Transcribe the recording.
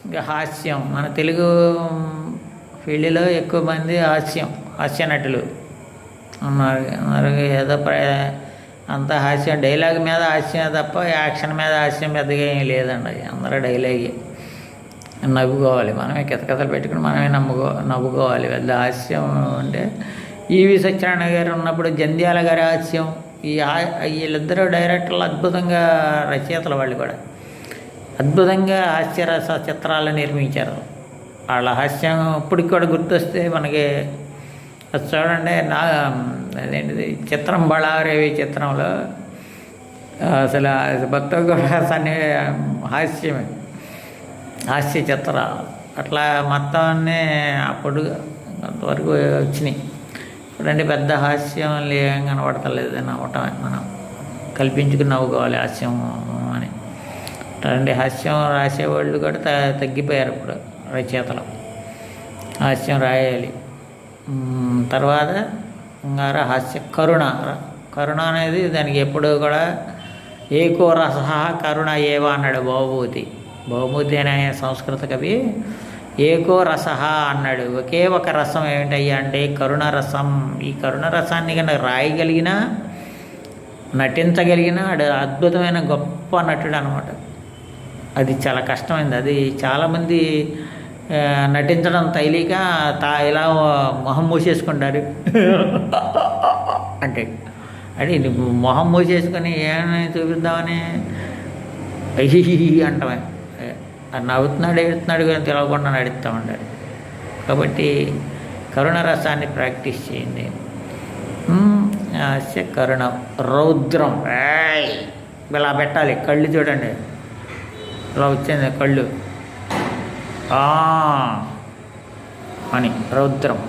ఇంకా హాస్యం, మన తెలుగు ఫీల్డ్లో ఎక్కువ మంది హాస్య నటులు ఉన్నారు. మరి ఏదో అంత హాస్యం, డైలాగ్ మీద హాస్యం తప్ప యాక్షన్ మీద హాస్యం పెద్దగా ఏం లేదండి. అందరూ డైలాగే నవ్వుకోవాలి, మనమే కితకథలు పెట్టుకుని మనమే నవ్వుకోవాలి. పెద్ద హాస్యం అంటే ఈవి సత్యనారాయణ గారు ఉన్నప్పుడు జంధ్యాల గారి హాస్యం, వీళ్ళిద్దరూ డైరెక్టర్లు అద్భుతంగా, రచయితలు వాళ్ళు కూడా అద్భుతంగా హాస్యరస చిత్రాలు నిర్మించారు. వాళ్ళ హాస్యం ఇప్పటికి కూడా గుర్తొస్తే మనకి అది చూడండి. అదేంటిది చిత్రం బళారేవి చిత్రంలో అసలు మొత్తం కూడా హాస్య చిత్రాలు అట్లా మొత్తాన్ని అప్పుడు అంతవరకు వచ్చినాయి. ఇప్పుడంటే పెద్ద హాస్యం ఏం కనబడతలేదు, నవ్వటమే, మనం కల్పించుకుని నవ్వుకోవాలి హాస్యం అని. అంటే హాస్యం రాసేవాళ్ళు కూడా తగ్గిపోయారు ఇప్పుడు రచయితలు. హాస్యం రాయాలి. తర్వాత ఇంకా హాస్య కరుణ అనేది దానికి ఎప్పుడు కూడా ఏకో రస కరుణ ఏవా అన్నాడు బహుమూతి అనే సంస్కృత కవి. ఏకో రస అన్నాడు, ఒకే ఒక రసం ఏమిటయ్యా అంటే కరుణ రసం. ఈ కరుణ రసాన్ని కనుక రాయగలిగినా నటించగలిగినా అద్భుతమైన గొప్ప నటుడు అనమాట. అది చాలా కష్టమైంది. అది చాలామంది నటించడం తైలిక ఇలా మొహం మూసేసుకుంటారు. అంటే మొహం మూసేసుకొని ఏమని చూపిద్దామని అంటమే, నవ్వుతున్నాడు ఏడుతున్నాడు కానీ తెలవకుండా నడుస్తూ ఉంటాడు. కాబట్టి కరుణ రసాన్ని ప్రాక్టీస్ చేయండి. కరుణ రౌద్రం ఇలా పెట్టాలి. కళ్ళు చూడండి, ఇలా వచ్చింది కళ్ళు అని రౌద్రం.